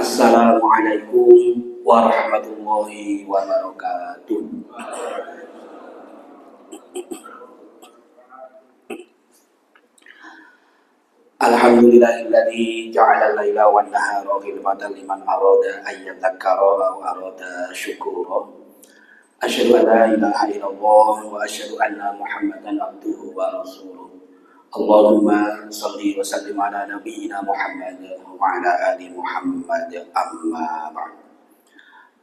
Assalamualaikum warahmatullahi wabarakatuh. Alhamdulillahilladzi ja'ala al-laila wan nahara khilfatan liman arada an yadhakkara aw arada syukura. Asyhadu an la ilaha illallah wa asyhadu anna Muhammadan abduhu wa rasuluh. Allahumma shalli wa sallim ala nabiyyina Muhammad wa ala ali Muhammad, amma ba'd.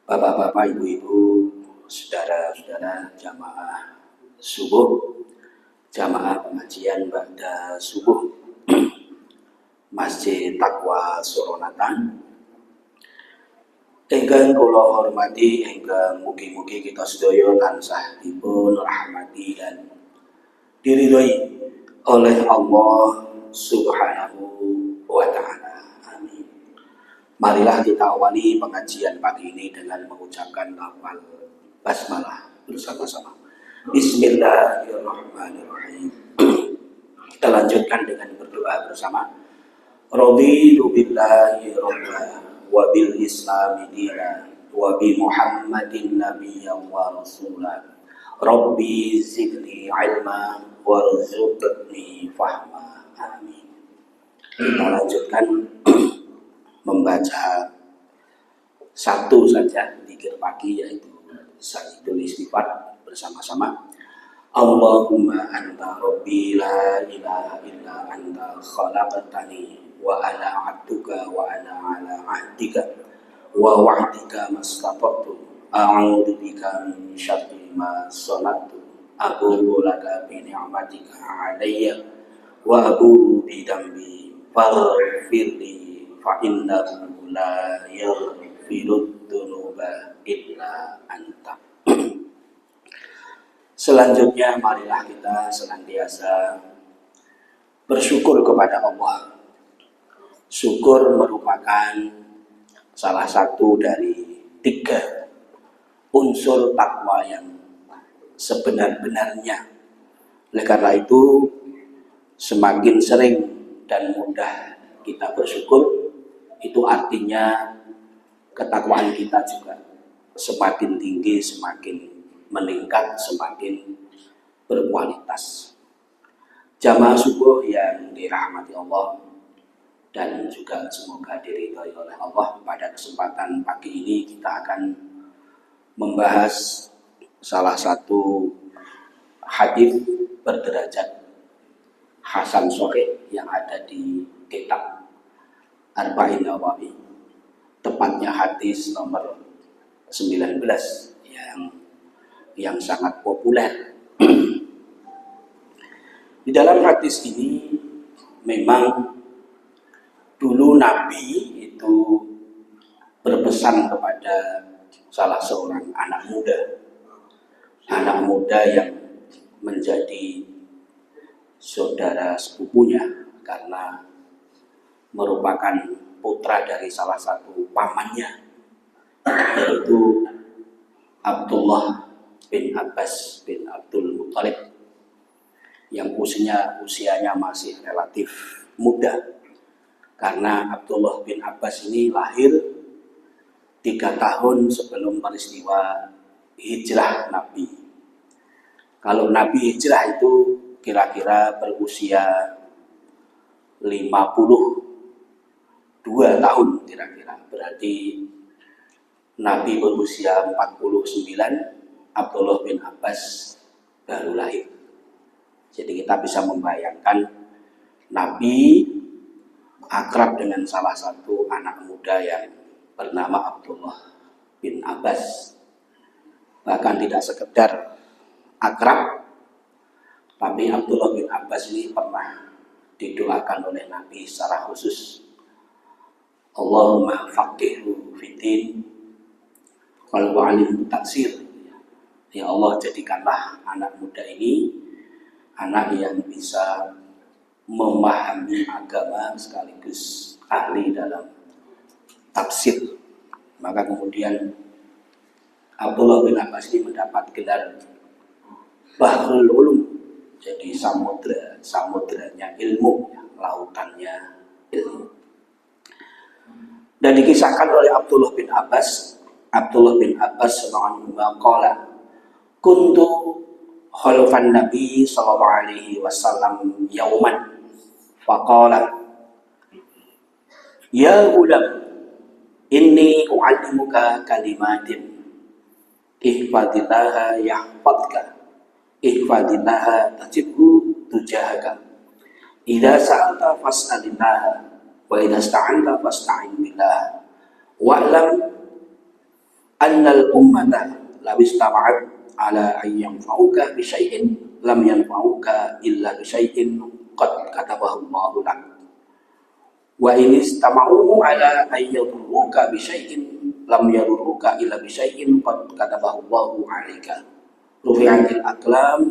Bapak-bapak, ibu-ibu, saudara-saudara jamaah subuh, jamaah pengajian ba'da subuh Masjid Taqwa Suronatan, ingkang kula hormati, ingkang mugi-mugi kita sedaya tansah dipun rahmati dan diridhoi oleh Allah Subhanahu wa ta'ala. Amin. Marilah kita awali pengajian pagi ini dengan mengucapkan lafal basmalah bersama-sama. Bismillahirrahmanirrahim. Kita lanjutkan dengan berdoa bersama. Raditu billahi rabba wa bil islami dina wa bi Muhammadin nabiyyan wa rasulah. Rabbi zidni ilma warzuqni fahma. Amin. Kita lanjutkan membaca satu saja zikir pagi, yaitu Sayyidul Istighfar bersama-sama. Allahumma anta rabbi la ilaha illa anta khalaqtani wa ana 'abduka wa ana 'ala 'ahdika wa wa'dika mastata'tu a'udzu bika min syarri ma sana'tu abu'u laka bi ni'matika 'alayya wa abu'u bi dhanbi faghfirli fa innahu la yaghfiru dzunuba illa anta. Selanjutnya marilah kita senantiasa bersyukur kepada Allah. Syukur merupakan salah satu dari 3 unsur takwa yang sebenar-benarnya. Oleh karena itu, semakin sering dan mudah kita bersyukur, itu artinya ketakwaan kita juga semakin tinggi, semakin meningkat, semakin berkualitas. Jamaah subuh yang dirahmati Allah dan juga semoga diridhoi oleh Allah, pada kesempatan pagi ini kita akan membahas salah satu hadis berderajat hasan sahih yang ada di kitab Arba'in Nawawi, tepatnya hadis nomor 19 yang sangat populer. Di dalam hadis ini memang dulu Nabi itu berpesan kepada salah seorang anak muda yang menjadi saudara sepupunya karena merupakan putra dari salah satu pamannya, yaitu Abdullah bin Abbas bin Abdul Muthalib, yang usianya masih relatif muda. Karena Abdullah bin Abbas ini lahir 3 tahun sebelum peristiwa hijrah Nabi. Kalau Nabi hijrah itu kira-kira berusia 52 tahun kira-kira. Berarti Nabi berusia 49, Abdullah bin Abbas baru lahir. Jadi kita bisa membayangkan Nabi akrab dengan salah satu anak muda yang bernama Abdullah bin Abbas. Bahkan tidak sekedar akrab, tapi Abdullah bin Abbas ini pernah didoakan oleh Nabi secara khusus. Allahumma faqihhu fiddin wal wa'alim taksir. Ya Allah, jadikanlah anak muda ini anak yang bisa memahami agama sekaligus ahli dalam tafsir. Maka kemudian Abdullah bin Abbas ini mendapat gelar Bahrul Ulum, jadi samudranya ilmu, lautannya ilmu. Dan dikisahkan oleh Abdullah bin Abbas radhiyallahu anhu qala kuntu khalfan Nabi sallallahu alaihi wasallam yauman faqala ya gulam inni u'allimuka kalimatin ihfadillaha yahfadka ihfadillaha tajibhu tujahaka idza sa'alta fas'alillaha wa idza ista'anta fasta'in billah wa'lam annal ummata law istama'at ala an yanfa'uka bi syai'in lam yanfa'uka illa bi syai'in qad katabahu Allahu lak wa in istama'u ala an yadurruka bi syai'in lam yadurruka illa bi syai'in qad katabahu Allahu 'alaika rufi'atil aqlam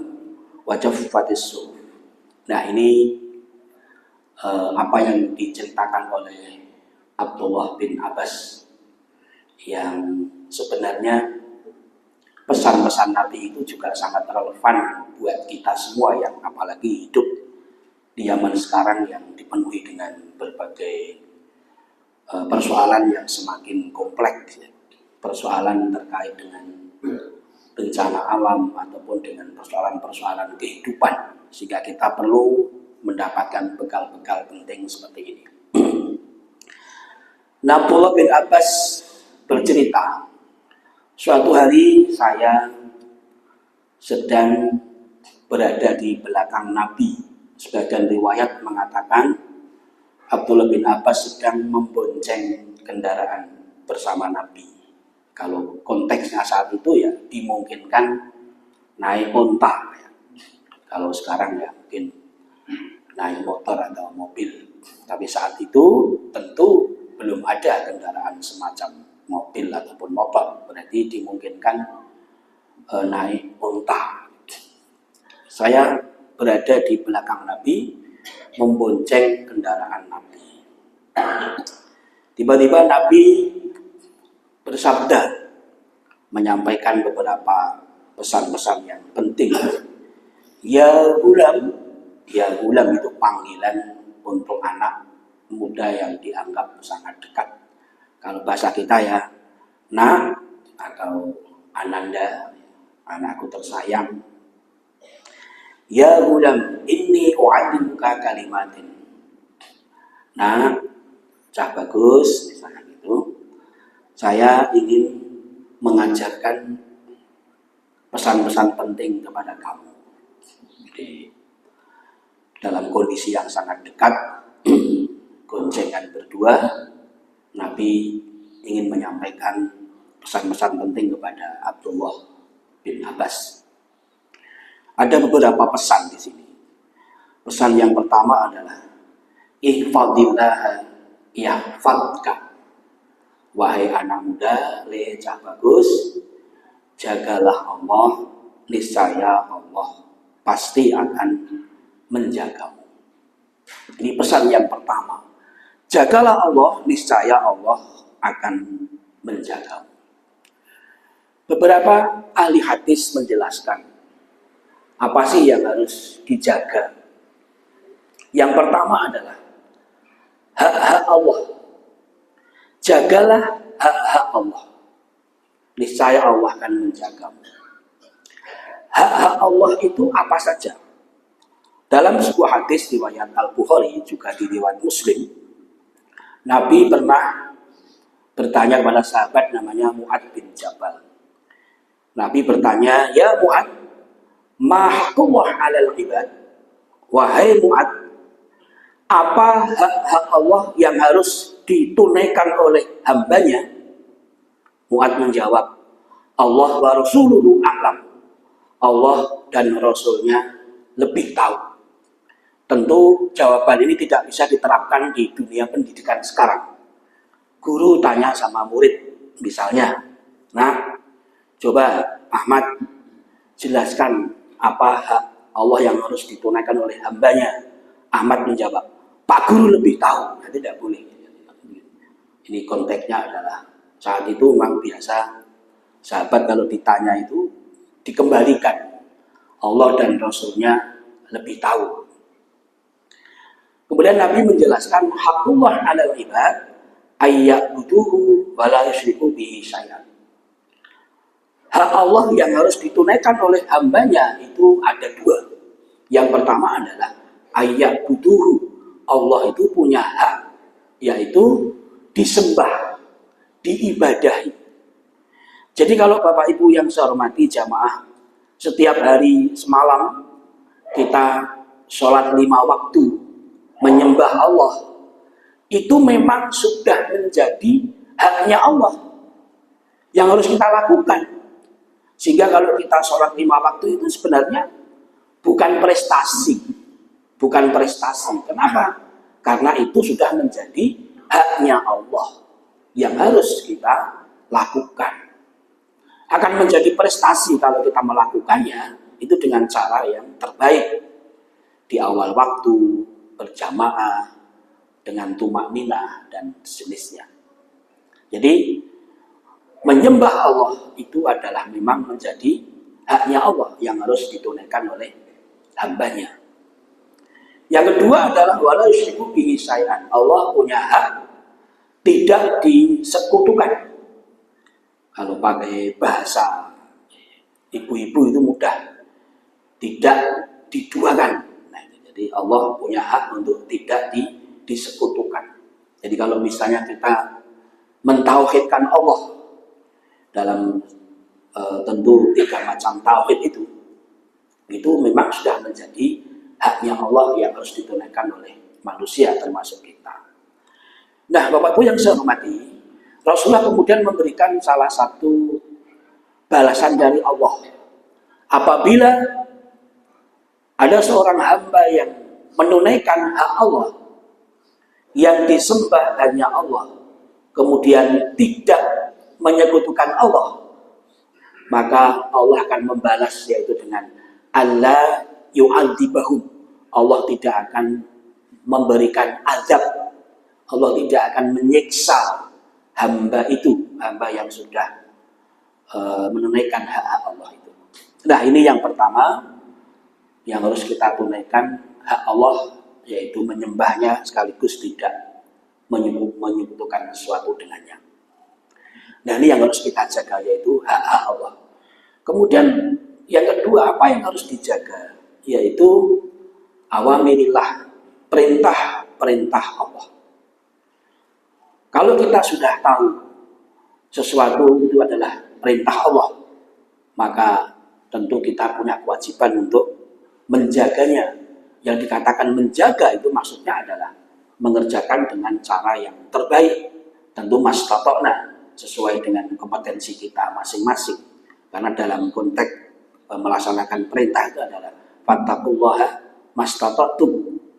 wa jaffatis suhuf. Nah, ini apa yang diceritakan oleh Abdullah bin Abbas yang sebenarnya pesan-pesan Nabi itu juga sangat relevan buat kita semua yang apalagi hidup di zaman sekarang yang dipenuhi dengan berbagai persoalan yang semakin kompleks, ya. Persoalan terkait dengan bencana alam ataupun dengan persoalan-persoalan kehidupan, sehingga kita perlu mendapatkan bekal-bekal penting seperti ini. Abdullah bin Abbas bercerita, suatu hari saya sedang berada di belakang Nabi. Sebagian riwayat mengatakan Abdullah bin Abbas sedang membonceng kendaraan bersama Nabi. Kalau konteksnya saat itu ya dimungkinkan naik onta. Ya. Kalau sekarang ya mungkin naik motor atau mobil. Tapi saat itu tentu belum ada kendaraan semacam mobil ataupun motor. Berarti dimungkinkan naik onta. Saya berada di belakang Nabi, membonceng kendaraan Nabi. Tiba-tiba Nabi bersabda, menyampaikan beberapa pesan-pesan yang penting. Ya gulam itu panggilan untuk anak muda yang dianggap sangat dekat. Kalau bahasa kita ya, nak atau ananda, anakku tersayang. Ya gulam, inni u'allimuka kalimatin. Nah, cah bagus, misalnya gitu. Saya ingin mengajarkan pesan-pesan penting kepada kamu. Jadi, dalam kondisi yang sangat dekat, goncengan berdua, Nabi ingin menyampaikan pesan-pesan penting kepada Abdullah bin Abbas. Ada beberapa pesan di sini. Pesan yang pertama adalah ihfadillah yahfadka. Wahai anak muda, cah bagus, jagalah Allah, niscaya Allah pasti akan menjagamu. Ini pesan yang pertama. Jagalah Allah, niscaya Allah akan menjagamu. Beberapa ahli hadis menjelaskan apa sih yang harus dijaga. Yang pertama adalah hak-hak Allah. Jagalah hak-hak Allah, niscaya Allah akan menjagamu. Hak-hak Allah itu apa saja? Dalam sebuah hadis riwayat Al-Bukhari, juga di riwayat Muslim, Nabi pernah bertanya kepada sahabat namanya Mu'ad bin Jabal. Nabi bertanya, ya Mu'ad, ma haqqullah 'alal ibad? Wahai Mu'ad, apa hak-hak Allah yang harus ditunaikan oleh hambanya? Mu'ad menjawab, Allah wa rasuluhu a'lam. Allah dan Rasulnya lebih tahu. Tentu jawaban ini tidak bisa diterapkan di dunia pendidikan sekarang. Guru tanya sama murid, misalnya, nah, coba Ahmad jelaskan apa hak Allah yang harus ditunaikan oleh hambanya. Ahmad menjawab, Pak Guru lebih tahu. Nah, tidak boleh. Ini konteksnya adalah saat itu memang biasa sahabat kalau ditanya itu dikembalikan. Allah dan Rasulnya lebih tahu. Kemudian Nabi menjelaskan haqqullah 'alal ibad ayya'buduhu wa la yusyriku bihi syai'an. Hak Allah yang harus ditunaikan oleh hambanya itu ada dua. Yang pertama adalah ayya'buduhu. Allah itu punya hak, yaitu disembah, diibadahi. Jadi kalau Bapak Ibu yang saya hormati jamaah, setiap hari semalam kita sholat 5 waktu menyembah Allah, itu memang sudah menjadi haknya Allah yang harus kita lakukan. Sehingga kalau kita sholat 5 waktu itu sebenarnya bukan prestasi. Bukan prestasi. Kenapa? Karena itu sudah menjadi haknya Allah yang harus kita lakukan. Akan menjadi prestasi kalau kita melakukannya itu dengan cara yang terbaik. Di awal waktu, berjamaah, dengan tumak ninah dan sejenisnya. Jadi menyembah Allah itu adalah memang menjadi haknya Allah yang harus ditunaikan oleh hambanya. Yang kedua adalah wala yusyriku bihi syai'an. Allah punya hak tidak disekutukan. Kalau pakai bahasa ibu-ibu itu mudah, tidak diduakan. Nah, jadi Allah punya hak untuk tidak disekutukan. Jadi kalau misalnya kita mentauhidkan Allah dalam tentu 3 macam tauhid itu memang sudah menjadi haknya Allah yang harus ditunaikan oleh manusia termasuk kita. Nah, Bapak Ibu yang saya hormati, Rasulullah kemudian memberikan salah satu balasan dari Allah. Apabila ada seorang hamba yang menunaikan hak Allah, yang disembah hanya Allah, kemudian tidak menyekutukan Allah, maka Allah akan membalas, yaitu dengan Allah yu'adzibahum. Allah tidak akan memberikan azab, Allah tidak akan menyiksa hamba itu, hamba yang sudah menunaikan hak Allah itu. Nah, ini yang pertama yang harus kita tunaikan, hak Allah, yaitu menyembahnya sekaligus tidak menyekutukan sesuatu dengannya. Nah, ini yang harus kita jaga, yaitu hak Allah. Kemudian yang kedua, apa yang harus dijaga? Yaitu awamirillah, perintah-perintah Allah. Kalau kita sudah tahu sesuatu itu adalah perintah Allah, maka tentu kita punya kewajiban untuk menjaganya. Yang dikatakan menjaga itu maksudnya adalah mengerjakan dengan cara yang terbaik. Tentu mastata'na, sesuai dengan kompetensi kita masing-masing. Karena dalam konteks melaksanakan perintah itu adalah fattaqullaha mastata'tum.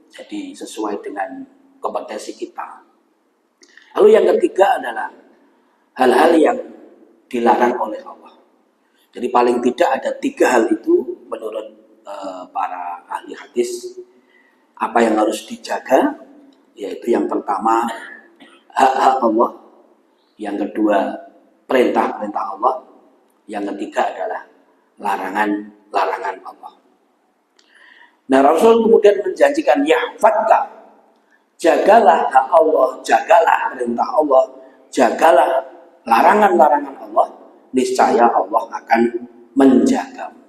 Jadi sesuai dengan kompetensi kita. Lalu yang ketiga adalah hal-hal yang dilarang oleh Allah. Jadi paling tidak ada 3 hal itu menurut para ahli hadis. Apa yang harus dijaga? Yaitu yang pertama hak-hak Allah, yang kedua perintah-perintah Allah, yang ketiga adalah larangan-larangan Allah. Nah, Rasul kemudian menjanjikan yahfadka, jagalah hak Allah, jagalah perintah Allah, jagalah larangan-larangan Allah, niscaya Allah akan menjagamu.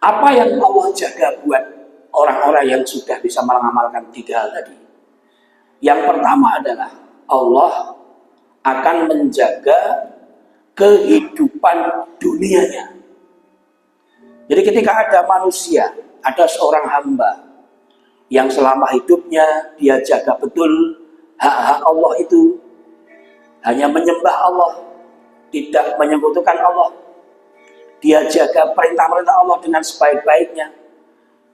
Apa yang Allah jaga buat orang-orang yang sudah bisa mengamalkan 3 hal tadi? Yang pertama adalah Allah akan menjaga kehidupan dunianya. Jadi ketika ada manusia, ada seorang hamba yang selama hidupnya dia jaga betul hak-hak Allah itu, hanya menyembah Allah, tidak menyekutukan Allah, dia jaga perintah-perintah Allah dengan sebaik-baiknya,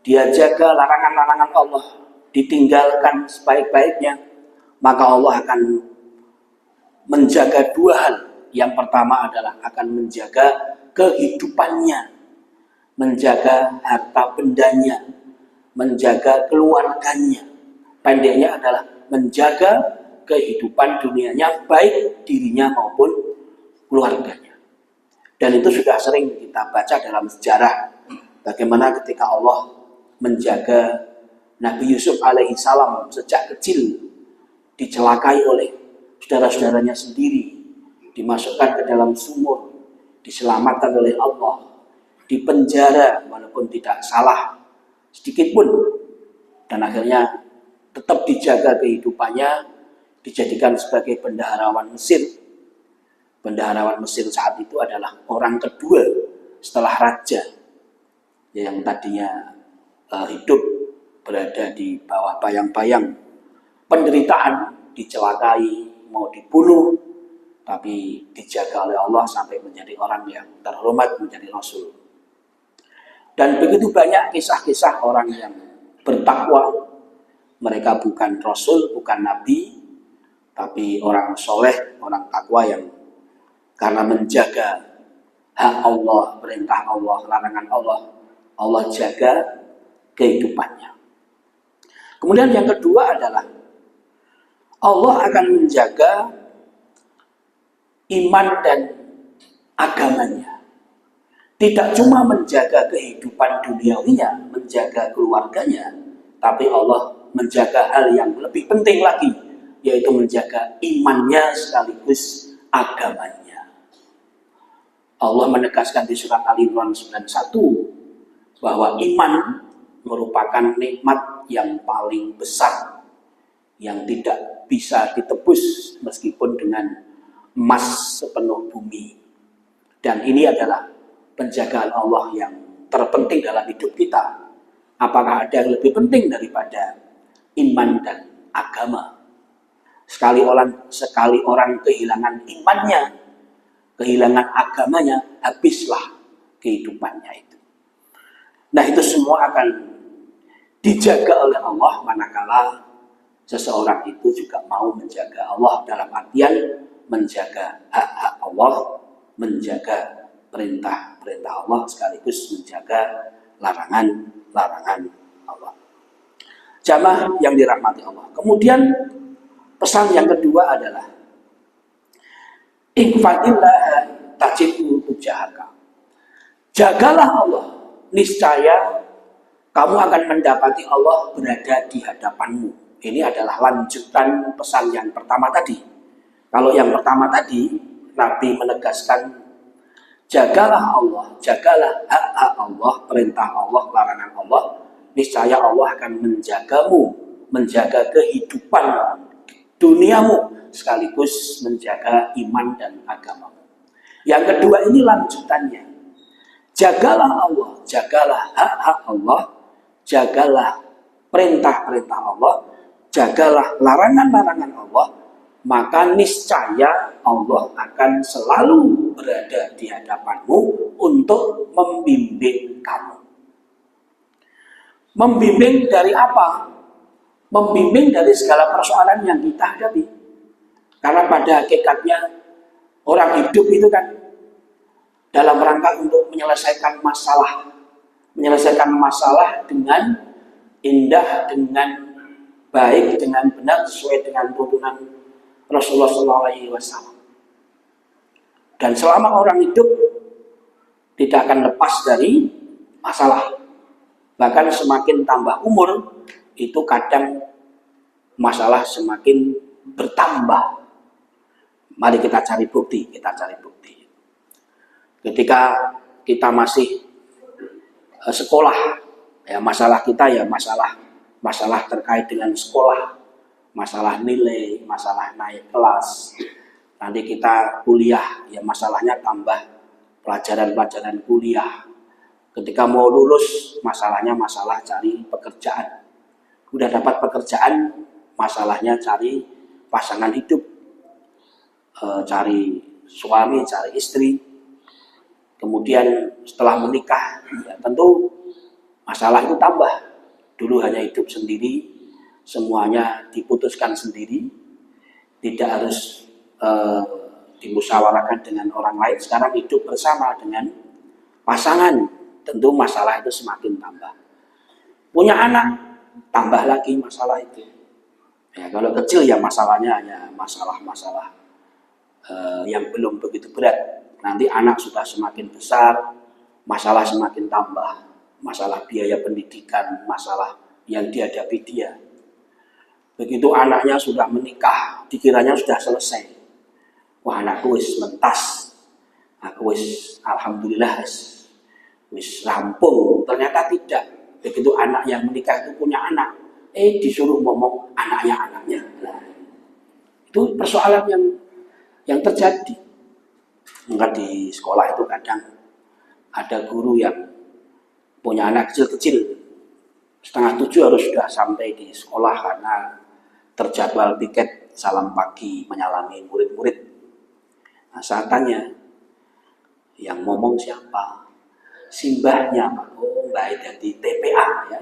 dia jaga larangan-larangan Allah, ditinggalkan sebaik-baiknya, maka Allah akan menjaga 2 hal. Yang pertama adalah akan menjaga kehidupannya, menjaga harta bendanya, menjaga keluarganya. Pendeknya adalah menjaga kehidupan dunianya, baik dirinya maupun keluarganya. Dan itu sudah sering kita baca dalam sejarah, bagaimana ketika Allah menjaga Nabi Yusuf alaihi salam sejak kecil dicelakai oleh saudara-saudaranya sendiri, dimasukkan ke dalam sumur, diselamatkan oleh Allah, dipenjara walaupun tidak salah sedikit pun, dan akhirnya tetap dijaga kehidupannya, dijadikan sebagai bendaharawan Mesir. Bendaharawan Mesir saat itu adalah orang kedua setelah raja yang tadinya hidup berada di bawah bayang-bayang penderitaan, dicelakai, mau dibunuh, tapi dijaga oleh Allah sampai menjadi orang yang terhormat, menjadi Rasul. Dan begitu banyak kisah-kisah orang yang bertakwa. Mereka bukan Rasul, bukan Nabi, tapi orang soleh, orang takwa yang karena menjaga hak Allah, perintah Allah, larangan Allah, Allah jaga kehidupannya. Kemudian yang kedua adalah Allah akan menjaga iman dan agamanya. Tidak cuma menjaga kehidupan duniawinya, menjaga keluarganya, tapi Allah menjaga hal yang lebih penting lagi, yaitu menjaga imannya sekaligus agamanya. Allah menegaskan di surat Al-Imran 91 bahwa iman merupakan nikmat yang paling besar yang tidak bisa ditebus meskipun dengan emas sepenuh bumi. Dan ini adalah penjagaan Allah yang terpenting dalam hidup kita. Apakah ada yang lebih penting daripada iman dan agama? Sekali orang kehilangan imannya, kehilangan agamanya, habislah kehidupannya itu. Nah, itu semua akan dijaga oleh Allah manakala seseorang itu juga mau menjaga Allah, dalam artian menjaga hak-hak Allah, menjaga perintah-perintah Allah, sekaligus menjaga larangan-larangan Allah. Jamaah yang dirahmati Allah. Kemudian pesan yang kedua adalah ihfadillah tajidhu tujahaka. Jagalah Allah, niscaya kamu akan mendapati Allah berada di hadapanmu. Ini adalah lanjutan pesan yang pertama tadi. Kalau yang pertama tadi, Nabi menegaskan, jagalah Allah, jagalah hak-hak Allah, perintah Allah, larangan Allah, niscaya Allah akan menjagamu, menjaga kehidupan duniamu, sekaligus menjaga iman dan agamamu. Yang kedua ini lanjutannya, jagalah Allah, jagalah hak-hak Allah, jagalah perintah-perintah Allah, jagalah larangan-larangan Allah, maka niscaya Allah akan selalu berada di hadapanmu untuk membimbing kamu. Membimbing dari apa? Membimbing dari segala persoalan yang kita hadapi. Karena pada hakikatnya orang hidup itu kan dalam rangka untuk menyelesaikan masalah. Menyelesaikan masalah dengan indah, dengan baik, dengan benar, sesuai dengan tuntunan Rasulullah SAW. Dan selama orang hidup tidak akan lepas dari masalah. Bahkan semakin tambah umur, itu kadang masalah semakin bertambah. Mari kita cari bukti, Ketika kita masih sekolah, ya masalah kita ya masalah terkait dengan sekolah, masalah nilai, masalah naik kelas. Nanti kita kuliah, ya masalahnya tambah pelajaran-pelajaran kuliah. Ketika mau lulus, masalahnya masalah cari pekerjaan. Udah dapat pekerjaan, masalahnya cari pasangan hidup, cari suami, cari istri. Kemudian setelah menikah, ya tentu masalah itu tambah. Dulu hanya hidup sendiri, semuanya diputuskan sendiri, tidak harus dimusyawarahkan dengan orang lain. Sekarang hidup bersama dengan pasangan, tentu masalah itu semakin tambah. Punya anak, tambah lagi masalah itu. Ya, kalau kecil ya masalahnya hanya masalah-masalah yang belum begitu berat. Nanti anak sudah semakin besar, masalah semakin tambah. Masalah biaya pendidikan, masalah yang dihadapi dia. Begitu anaknya sudah menikah, dikiranya sudah selesai. Wah, anakku wis mentas. Aku wis alhamdulillah wis rampung. Ternyata tidak. Begitu anak yang menikah itu punya anak, disuruh ngomong anaknya. Nah, itu persoalan yang terjadi. Maka di sekolah itu kadang ada guru yang punya anak kecil-kecil, 6:30 harus sudah sampai di sekolah karena terjadwal piket salam pagi menyalami murid-murid. Nah, saat tanya, yang ngomong siapa? Simbahnya, Pak. Oh, Mbak dari TPA, ya,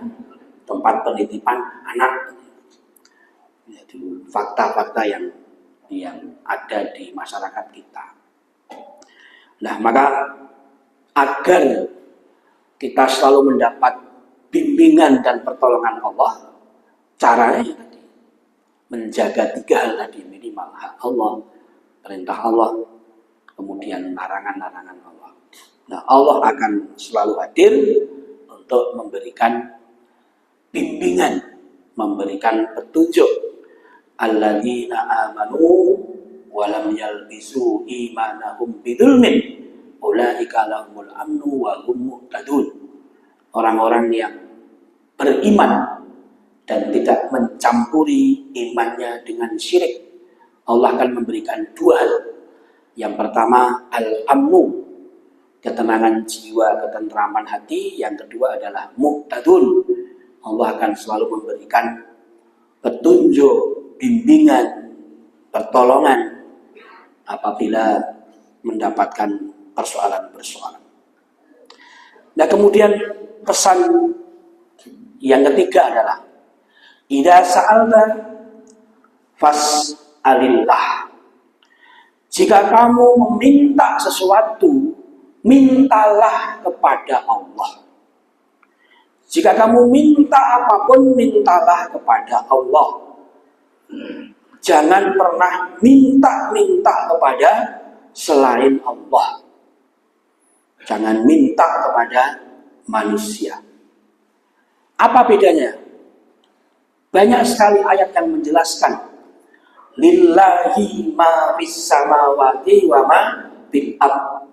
tempat penitipan anak. Itu fakta-fakta yang ada di masyarakat kita. Nah, maka agar kita selalu mendapat bimbingan dan pertolongan Allah, caranya tadi menjaga 3 hal tadi, minimal hak Allah, perintah Allah, kemudian larangan-larangan Allah. Nah, Allah akan selalu hadir untuk memberikan bimbingan, memberikan petunjuk. Alladzina amanu wa lam yalbisu imanahum bidzulmin ulaika lahumul amnu wa hum muhtadun. Orang-orang yang beriman dan tidak mencampuri imannya dengan syirik, Allah akan memberikan 2 hal. Yang pertama al-amnu, ketenangan jiwa, ketentraman hati. Yang kedua adalah muhtadun, Allah akan selalu memberikan petunjuk, bimbingan, pertolongan apabila mendapatkan persoalan-persoalan. Nah, kemudian pesan yang ketiga adalah idza sa'alta fas'alillah. Jika kamu meminta sesuatu, mintalah kepada Allah. Jika kamu minta apapun, mintalah kepada Allah. Jangan pernah minta kepada selain Allah. Jangan minta kepada manusia. Apa bedanya? Banyak sekali ayat yang menjelaskan lillahi ma fis samawati wa ma fil ardh.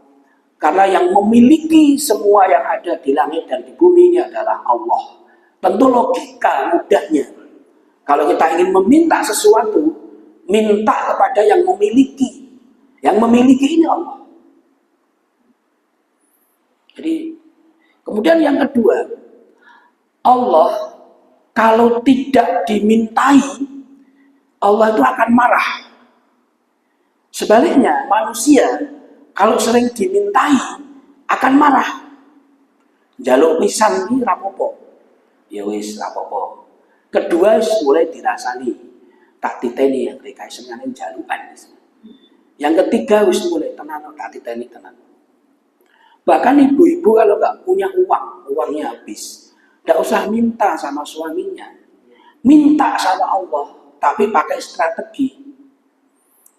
Karena yang memiliki semua yang ada di langit dan di bumi ini adalah Allah. Tentu logika mudahnya, kalau kita ingin meminta sesuatu, minta kepada yang memiliki. Yang memiliki ini Allah. Jadi, kemudian yang kedua, Allah kalau tidak dimintai, Allah itu akan marah. Sebaliknya, manusia kalau sering dimintai akan marah. Jaluk pisan iki rapopo. Ya wis rapopo. Kedua mulai dirasani. Tak titeni yang mereka senengane jalukan. Yang ketiga wis mulai tenan tak titeni tenan. Bahkan ibu-ibu kalau nggak punya uang, uangnya habis, nggak usah minta sama suaminya, minta sama Allah, tapi pakai strategi.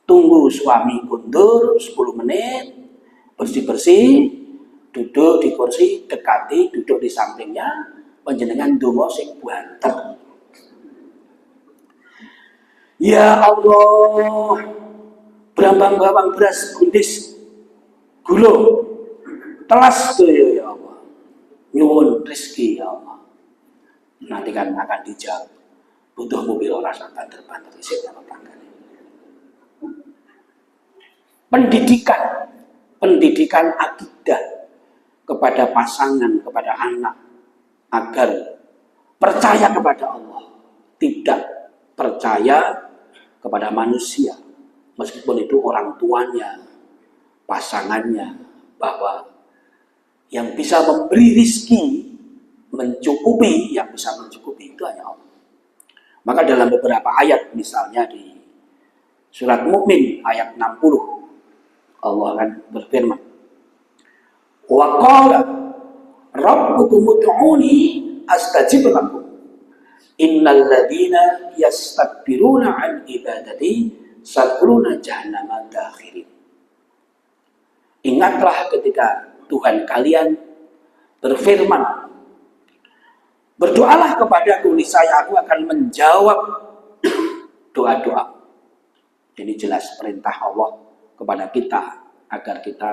Tunggu suami mundur 10 menit, bersih-bersih, duduk di kursi, dekati, duduk di sampingnya, panjenengan donga sing banter. Ya Allah, berambang-ambang beras gundis gula telas tuh ya Allah, nyuwun rezeki ya Allah. Nanti kan akan dijawab, butuh mobil orang banter-banter isi dalam tanggane. Pendidikan akidah kepada pasangan, kepada anak, agar percaya kepada Allah, tidak percaya kepada manusia, meskipun itu orang tuanya, pasangannya, bahwa yang bisa memberi rizki, mencukupi, yang bisa mencukupi itu hanya Allah. Maka dalam beberapa ayat, misalnya di surat Mukmin ayat 60, Allah akan berfirman, wa qala rabbukum ud'uni astajib lakum innal ladzina yastakbiruna an ibadati sayadkhuluna jahannama dakhirin. Ingatlah ketika Tuhan kalian berfirman, berdoalah kepadaku, niscaya aku akan menjawab doa-doa. Ini jelas perintah Allah kepada kita agar kita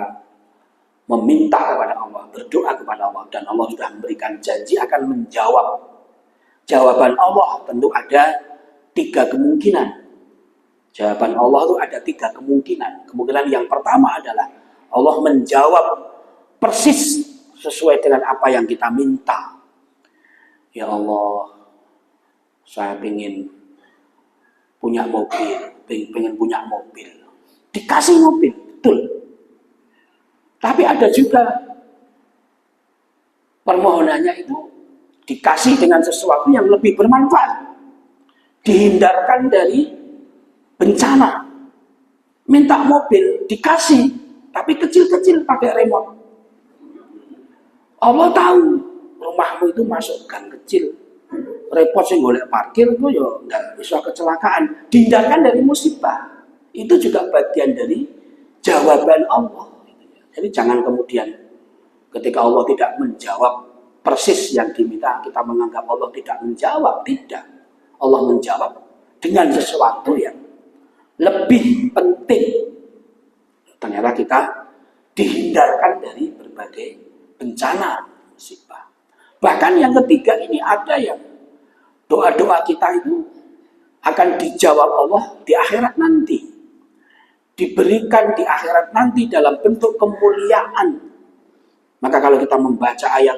meminta kepada Allah, berdoa kepada Allah, dan Allah sudah memberikan janji akan menjawab. Jawaban Allah tentu ada 3 kemungkinan. Jawaban Allah itu ada 3 kemungkinan. Kemungkinan yang pertama adalah Allah menjawab persis sesuai dengan apa yang kita minta. Ya Allah, saya ingin punya mobil, pengen punya mobil. Dikasih mobil, betul. Tapi ada juga permohonannya itu dikasih dengan sesuatu yang lebih bermanfaat. Dihindarkan dari bencana. Minta mobil, dikasih, tapi kecil-kecil pakai remote. Allah tahu rumahmu itu masuk gang kecil. Repot sih golek parkir itu ya nggak bisa kecelakaan. Dihindarkan dari musibah. Itu juga bagian dari jawaban Allah. Jadi jangan kemudian ketika Allah tidak menjawab persis yang diminta, kita menganggap Allah tidak menjawab. Tidak. Allah menjawab dengan sesuatu yang lebih penting. Ternyata kita dihindarkan dari berbagai bencana, musibah. Bahkan yang ketiga ini ada yang doa-doa kita itu akan dijawab Allah di akhirat nanti. Diberikan di akhirat nanti dalam bentuk kemuliaan. Maka kalau kita membaca ayat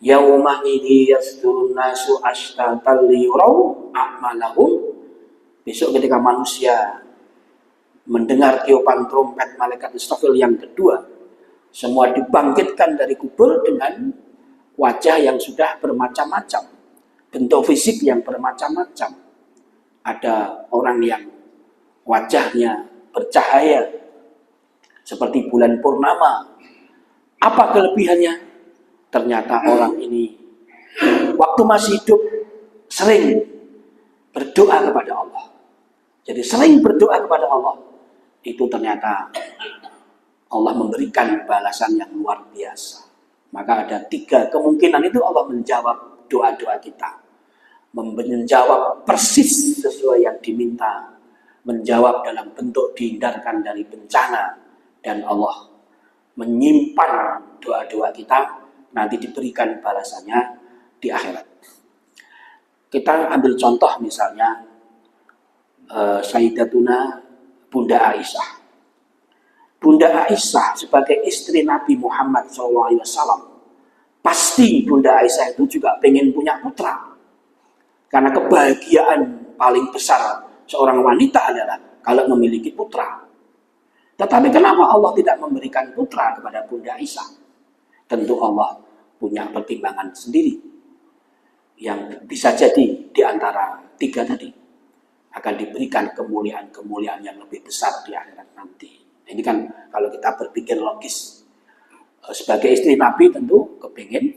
yauma idzi yasdurun nasu ashtatan liyurau a'malahum, besok ketika manusia mendengar tiupan trompet malaikat Israfil yang kedua, semua dibangkitkan dari kubur dengan wajah yang sudah bermacam-macam, bentuk fisik yang bermacam-macam. Ada orang yang wajahnya bercahaya seperti bulan purnama. Apa kelebihannya? Ternyata orang ini waktu masih hidup sering berdoa kepada Allah. Jadi sering berdoa kepada Allah. Itu ternyata Allah memberikan balasan yang luar biasa. Maka ada 3 kemungkinan itu Allah menjawab doa-doa kita. Menjawab persis sesuai yang diminta. Menjawab dalam bentuk dihindarkan dari bencana. Dan Allah menyimpan doa-doa kita, nanti diberikan balasannya di akhirat. Kita ambil contoh misalnya Sayyidatuna Bunda Aisyah. Bunda Aisyah sebagai istri Nabi Muhammad SAW, pasti Bunda Aisyah itu juga pengen punya putra. Karena kebahagiaan paling besar seorang wanita adalah kalau memiliki putra. Tetapi kenapa Allah tidak memberikan putra kepada Bunda Aisyah? Tentu Allah punya pertimbangan sendiri. Yang bisa jadi di antara 3 tadi akan diberikan kemuliaan-kemuliaan yang lebih besar di akhirat nanti. Ini kan kalau kita berpikir logis. Sebagai istri Nabi tentu kepingin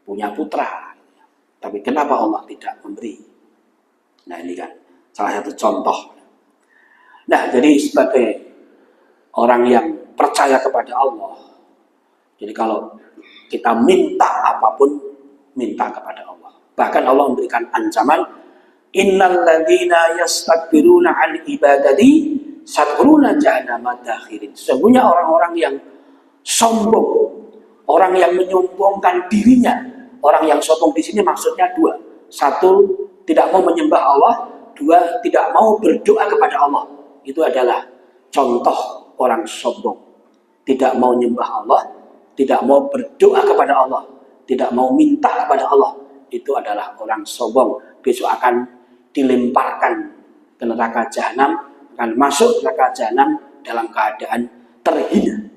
punya putra. Tapi kenapa Allah tidak memberi? Nah ini kan salah satu contoh. Nah jadi sebagai orang yang percaya kepada Allah, jadi kalau kita minta apapun, minta kepada Allah. Bahkan Allah memberikan ancaman, innal ladzina yastakbiruna an ibadati sadkhuluna jahannama dakhirin. Sesungguhnya orang-orang yang sombong, orang yang menyombongkan dirinya. Orang yang sombong di sini maksudnya 2. 1, tidak mau menyembah Allah. 2, tidak mau berdoa kepada Allah. Itu adalah contoh orang sombong. Tidak mau menyembah Allah, tidak mau berdoa kepada Allah, tidak mau minta kepada Allah. Itu adalah orang sombong. Besok akan dilemparkan ke neraka jahanam, akan masuk neraka jahanam dalam keadaan terhina.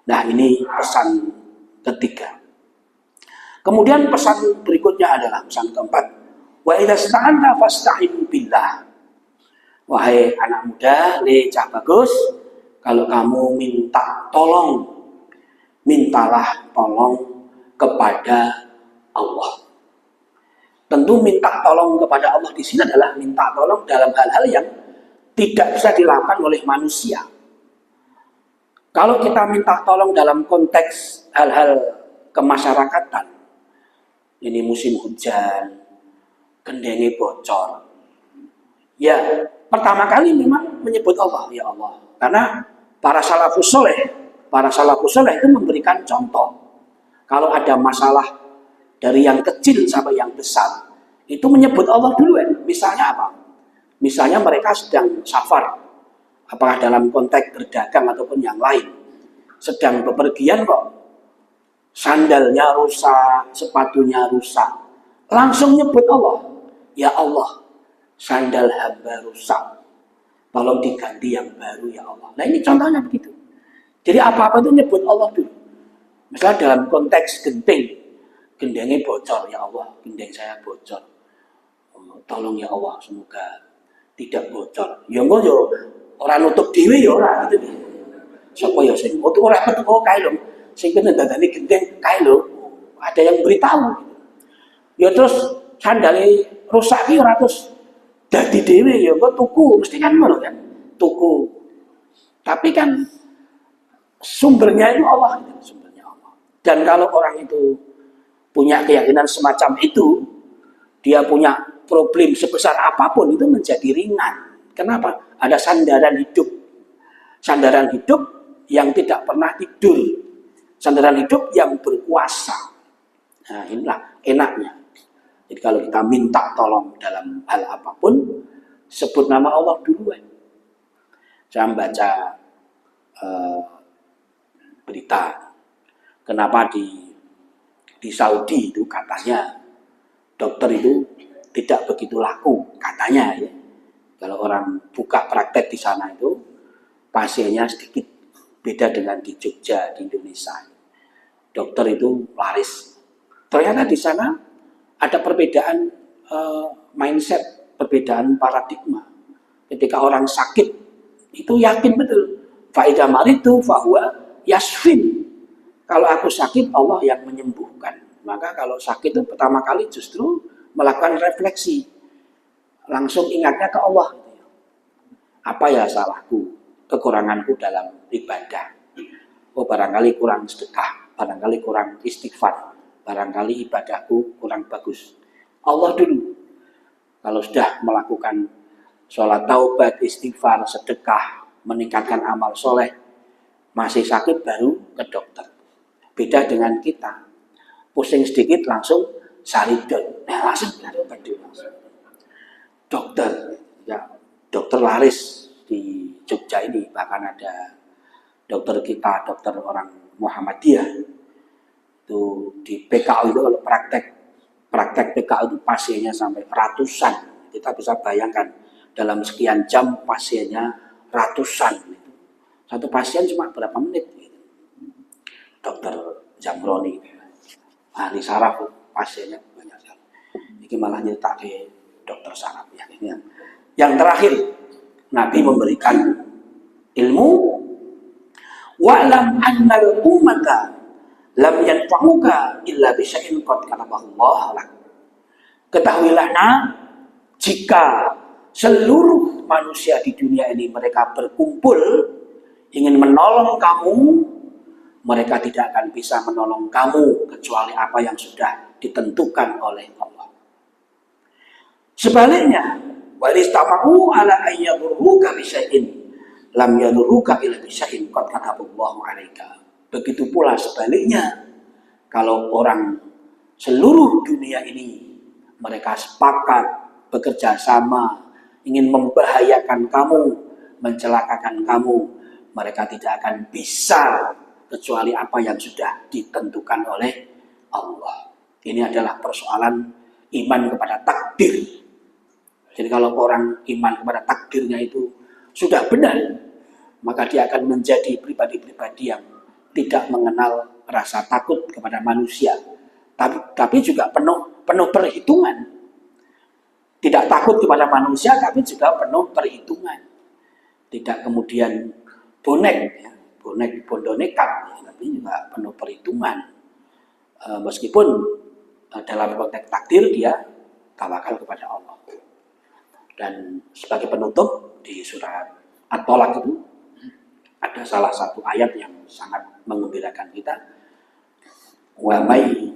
Nah ini pesan ketiga. Kemudian pesan berikutnya adalah pesan keempat. Wa idza sta'anta fasta'in billah. Wahai anak muda, cah bagus, kalau kamu minta tolong, mintalah tolong kepada Allah. Tentu minta tolong kepada Allah di sini adalah minta tolong dalam hal-hal yang tidak bisa dilakukan oleh manusia. Kalau kita minta tolong dalam konteks hal-hal kemasyarakatan, ini musim hujan, gendenge bocor, Ya, pertama kali memang menyebut Allah, ya Allah. Karena para salafus soleh itu memberikan contoh. Kalau ada masalah dari yang kecil sampai yang besar, itu menyebut Allah duluan. Misalnya apa? Misalnya mereka sedang safar, apakah dalam konteks berdagang ataupun yang lain, sedang bepergian kok, sandalnya rusak, sepatunya rusak, langsung nyebut Allah. Ya Allah, sandal hamba rusak, tolong diganti yang baru ya Allah. Nah ini contohnya begitu. Jadi apa-apa itu nyebut Allah dulu. Misalnya dalam konteks genting, gendengnya bocor, ya Allah, gendeng saya bocor. Tolong ya Allah, semoga tidak bocor. Ya enggak yo, orang nutup diri ya orang gitu. Siapa ya sing nutup ora metu kae lho. Sing kena dadane gendeng kae lho. Ada yang beritahu. Ya terus sandale rusak ki ora terus dadi dhewe ya kok tuku, mesti kan ngono kan. Tuku. Tapi kan sumbernya itu Allah, sumbernya Allah. Dan kalau orang itu punya keyakinan semacam itu, dia punya problem sebesar apapun itu menjadi ringan. Kenapa? Ada sandaran hidup. Sandaran hidup yang tidak pernah tidur. Sandaran hidup yang berkuasa. Nah, inilah enaknya. Jadi kalau kita minta tolong dalam hal apapun, sebut nama Allah duluan. Saya membaca berita, kenapa di Saudi itu katanya dokter itu tidak begitu laku, katanya ya. Kalau orang buka praktek di sana itu pasiennya sedikit beda dengan di Jogja, di Indonesia. Dokter itu laris. Ternyata di sana ada perbedaan mindset, perbedaan paradigma. Ketika orang sakit itu yakin betul, faida maritu fahuwa yasfin. Kalau aku sakit, Allah yang menyembuhkan. Maka kalau sakit itu pertama kali justru melakukan refleksi, langsung ingatnya ke Allah. Apa ya salahku, kekuranganku dalam ibadah? Oh barangkali kurang sedekah, barangkali kurang istighfar, barangkali ibadahku kurang bagus. Allah dulu. Kalau sudah melakukan sholat taubat, istighfar, sedekah, meningkatkan amal soleh, masih sakit baru ke dokter. Beda dengan kita, pusing sedikit langsung saridon, langsung obat dulu. Dokter, ya dokter laris di Jogja ini, bahkan ada dokter kita, dokter orang Muhammadiyah itu di PKU itu kalau praktek PKU itu pasiennya sampai ratusan. Kita bisa bayangkan dalam sekian jam pasiennya ratusan. Satu pasien cuma berapa menit? Dokter Jamroni, ahli saraf, pasiennya banyak sekali. Ini malah nyetak di dokter saraf ya. Yang terakhir, Nabi memberikan ilmu. Wa'lam annal ummata lam yanfa'uka illa bisyai'in qad katabahu Allah lak. Ketahuilah jika seluruh manusia di dunia ini mereka berkumpul ingin menolong kamu, mereka tidak akan bisa menolong kamu kecuali apa yang sudah ditentukan oleh Allah. Sebaliknya, wa istama'u ala ayyadurruka bisyai'in lam yadurruka illa bisyai'in qad kataballahu 'alaika. Begitu pula sebaliknya, kalau orang seluruh dunia ini mereka sepakat bekerja sama ingin membahayakan kamu, mencelakakan kamu, mereka tidak akan bisa kecuali apa yang sudah ditentukan oleh Allah. Ini adalah persoalan iman kepada takdir. Jadi kalau orang iman kepada takdirnya itu sudah benar, maka dia akan menjadi pribadi-pribadi yang tidak mengenal rasa takut kepada manusia, tapi juga penuh perhitungan. Tidak takut kepada manusia, tapi juga penuh perhitungan. Tidak kemudian bonek, bondo nekat, tapi juga penuh perhitungan. Meskipun dalam konteks takdir dia tawakal kepada Allah. Dan sebagai penutup di surat At-Tolak itu ada salah satu ayat yang sangat menggembirakan kita. Wa may,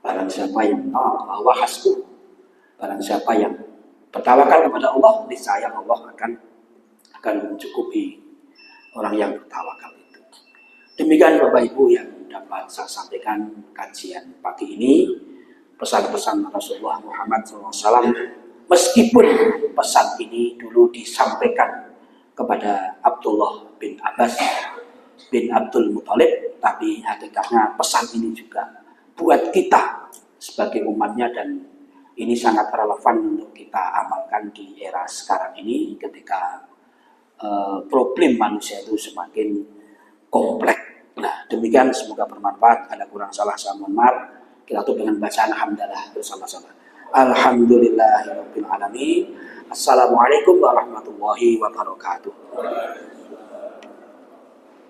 barang siapa yang bahwa hasbuh, barang siapa yang bertawakal kepada Allah, niscaya Allah akan mencukupi orang yang bertawakal itu. Demikian Bapak Ibu yang dapat saya sampaikan kajian pagi ini, pesan-pesan Rasulullah Muhammad SAW. Meskipun pesan ini dulu disampaikan kepada Abdullah bin Abbas bin Abdul Muthalib, tapi hakikatnya pesan ini juga buat kita sebagai umatnya, dan ini sangat relevan untuk kita amalkan di era sekarang ini ketika problem manusia itu semakin kompleks. Nah, demikian, semoga bermanfaat. Ada kurang salah saya mohon maaf. Kita tutup dengan bacaan alhamdulillah bersama-sama. Alhamdulillahirabbil alamin. Assalamualaikum warahmatullahi wabarakatuh.